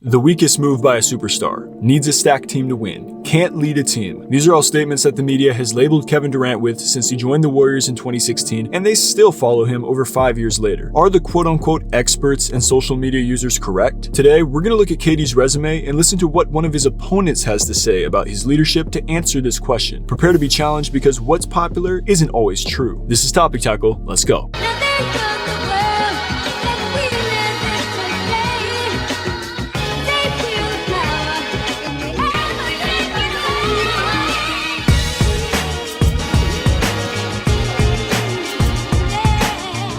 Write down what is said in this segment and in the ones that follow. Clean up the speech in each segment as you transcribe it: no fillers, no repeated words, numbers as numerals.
The weakest move by a superstar. Needs a stacked team to win. Can't lead a team. These are all statements that the media has labeled Kevin Durant with since he joined the Warriors in 2016, and they still follow him over 5 years later. Are the quote-unquote experts and social media users correct? Today, we're going to look at KD's resume and listen to what one of his opponents has to say about his leadership to answer this question. Prepare to be challenged because what's popular isn't always true. This is Topic Tackle. Let's go.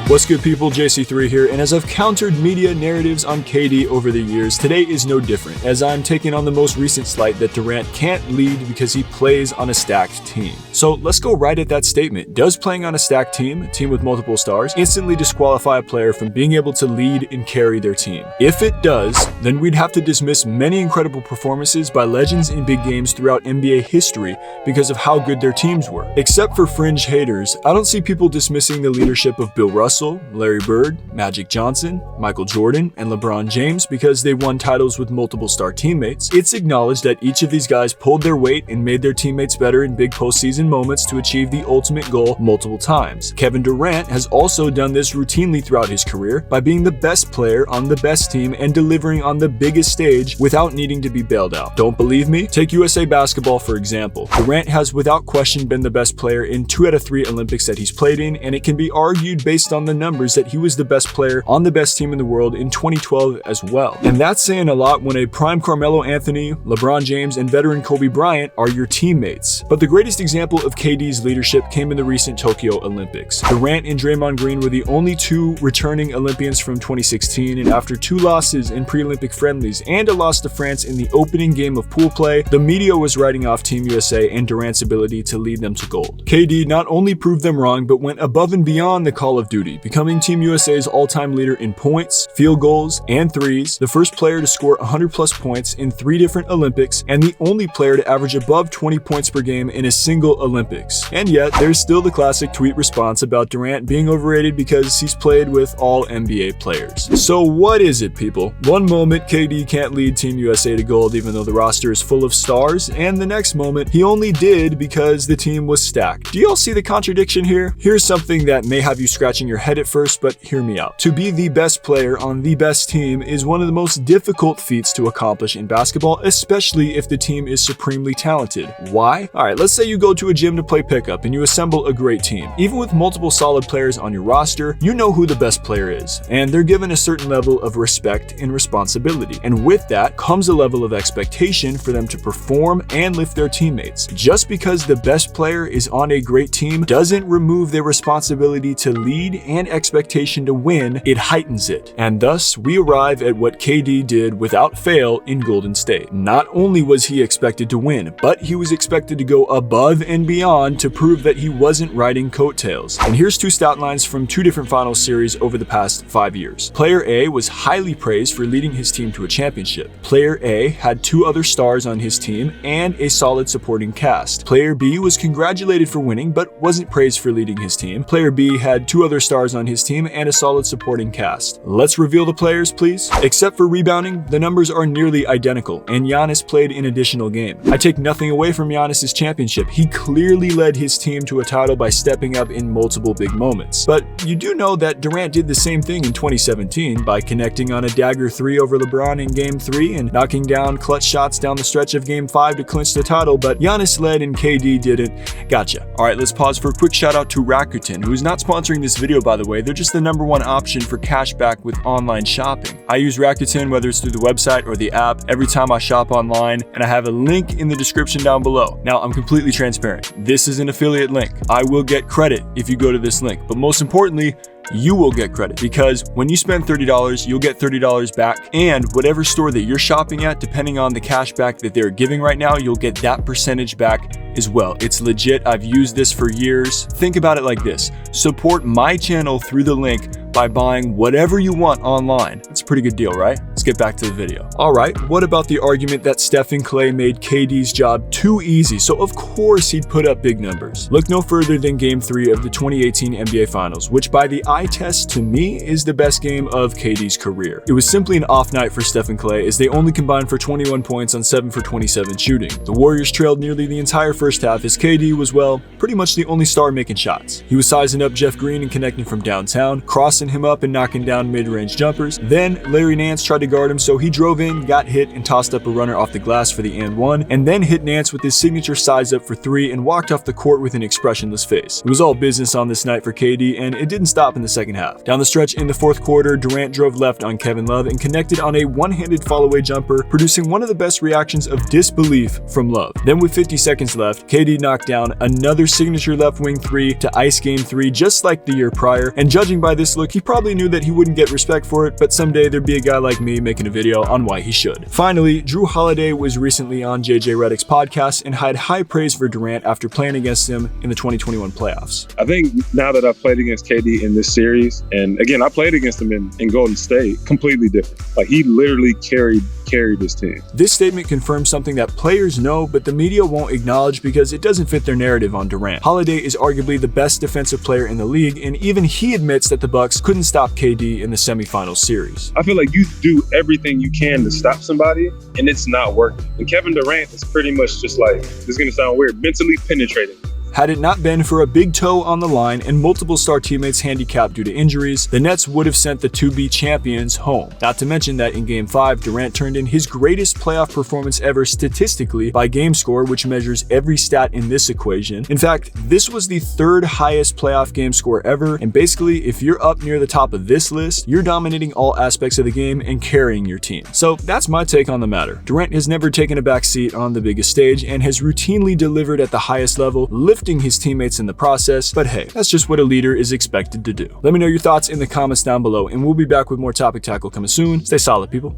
What's good, people? JC3 here, and as I've countered media narratives on KD over the years, today is no different, as I'm taking on the most recent slight that Durant can't lead because he plays on a stacked team. So let's go right at that statement. Does playing on a stacked team, a team with multiple stars, instantly disqualify a player from being able to lead and carry their team? If it does, then we'd have to dismiss many incredible performances by legends in big games throughout NBA history because of how good their teams were. Except for fringe haters, I don't see people dismissing the leadership of Bill Russell, Larry Bird, Magic Johnson, Michael Jordan, and LeBron James because they won titles with multiple star teammates. It's acknowledged that each of these guys pulled their weight and made their teammates better in big postseason moments to achieve the ultimate goal multiple times. Kevin Durant has also done this routinely throughout his career by being the best player on the best team and delivering on the biggest stage without needing to be bailed out. Don't believe me? Take USA Basketball for example. Durant has without question been the best player in 2 out of 3 Olympics that he's played in, and it can be argued based on the numbers that he was the best player on the best team in the world in 2012 as well. And that's saying a lot when a prime Carmelo Anthony, LeBron James, and veteran Kobe Bryant are your teammates. But the greatest example of KD's leadership came in the recent Tokyo Olympics. Durant and Draymond Green were the only 2 returning Olympians from 2016, and after 2 losses in pre-Olympic friendlies and a loss to France in the opening game of pool play, the media was writing off Team USA and Durant's ability to lead them to gold. KD not only proved them wrong, but went above and beyond the call of duty, becoming Team USA's all-time leader in points, field goals, and threes, the first player to score 100+ points in 3 different Olympics, and the only player to average above 20 points per game in a single Olympics. And yet, there's still the classic tweet response about Durant being overrated because he's played with all NBA players. So what is it, people? One moment, KD can't lead Team USA to gold even though the roster is full of stars, and the next moment, he only did because the team was stacked. Do y'all see the contradiction here? Here's something that may have you scratching your head at first, but hear me out. To be the best player on the best team is one of the most difficult feats to accomplish in basketball, especially if the team is supremely talented. Why? Alright, let's say you go to a gym to play pickup and you assemble a great team. Even with multiple solid players on your roster, you know who the best player is, and they're given a certain level of respect and responsibility. And with that comes a level of expectation for them to perform and lift their teammates. Just because the best player is on a great team doesn't remove their responsibility to lead and expectation to win, it heightens it. And thus, we arrive at what KD did without fail in Golden State. Not only was he expected to win, but he was expected to go above and beyond to prove that he wasn't riding coattails. And here's 2 stat lines from 2 different finals series over the past 5 years. Player A was highly praised for leading his team to a championship. Player A had 2 other stars on his team and a solid supporting cast. Player B was congratulated for winning, but wasn't praised for leading his team. Player B had 2 other stars on his team and a solid supporting cast. Let's reveal the players, please. Except for rebounding, the numbers are nearly identical, and Giannis played an additional game. I take nothing away from Giannis's championship. He clearly led his team to a title by stepping up in multiple big moments. But you do know that Durant did the same thing in 2017 by connecting on a dagger 3 over LeBron in Game 3 and knocking down clutch shots down the stretch of Game 5 to clinch the title, but Giannis led and KD didn't. Gotcha. Alright, let's pause for a quick shout out to Rakuten, who is not sponsoring this video by the way. They're just the #1 option for cash back with online shopping. I use Rakuten whether it's through the website or the app every time I shop online, and I have a link in the description down below. Now, I'm completely transparent. This is an affiliate link. I will get credit if you go to this link, but most importantly, you will get credit because when you spend $30, you'll get $30 back, and whatever store that you're shopping at, depending on the cash back that they're giving right now, you'll get that percentage back as well. It's legit. I've used this for years. Think about it like this. Support my channel through the link by buying whatever you want online. That's a pretty good deal, right? Let's get back to the video. Alright, what about the argument that Steph and Klay made KD's job too easy, so of course he'd put up big numbers? Look no further than Game 3 of the 2018 NBA Finals, which by the eye test to me is the best game of KD's career. It was simply an off night for Steph and Klay as they only combined for 21 points on 7 for 27 shooting. The Warriors trailed nearly the entire first half as KD was, well, pretty much the only star making shots. He was sizing up Jeff Green and connecting from downtown, crossing him up and knocking down mid-range jumpers. Then Larry Nance tried to guard him, so he drove in, got hit, and tossed up a runner off the glass for the and one, and then hit Nance with his signature size up for 3 and walked off the court with an expressionless face. It was all business on this night for KD, and it didn't stop in the second half. Down the stretch in the fourth quarter, Durant drove left on Kevin Love and connected on a one-handed fall-away jumper, producing one of the best reactions of disbelief from Love. Then with 50 seconds left, KD knocked down another signature left wing 3 to ice Game 3 just like the year prior, and judging by this look, he probably knew that he wouldn't get respect for it, but someday there'd be a guy like me making a video on why he should. Finally, Drew Holiday was recently on JJ Redick's podcast and had high praise for Durant after playing against him in the 2021 playoffs. I think now that I've played against KD in this series, and again, I played against him in Golden State, completely different. Like, he literally carried his team. This statement confirms something that players know, but the media won't acknowledge because it doesn't fit their narrative on Durant. Holiday is arguably the best defensive player in the league, and even he admits that the Bucks couldn't stop KD in the semifinals series. I feel like you do everything you can to stop somebody, and it's not working. And Kevin Durant is pretty much just like, this is going to sound weird, mentally penetrating. Had it not been for a big toe on the line and multiple star teammates handicapped due to injuries, the Nets would have sent the to-be champions home. Not to mention that in Game 5, Durant turned in his greatest playoff performance ever statistically by game score, which measures every stat in this equation. In fact, this was the third highest playoff game score ever, and basically, if you're up near the top of this list, you're dominating all aspects of the game and carrying your team. So that's my take on the matter. Durant has never taken a back seat on the biggest stage and has routinely delivered at the highest level, lifting his teammates in the process, but hey, that's just what a leader is expected to do. Let me know your thoughts in the comments down below, and we'll be back with more Topic Tackle coming soon. Stay solid, people.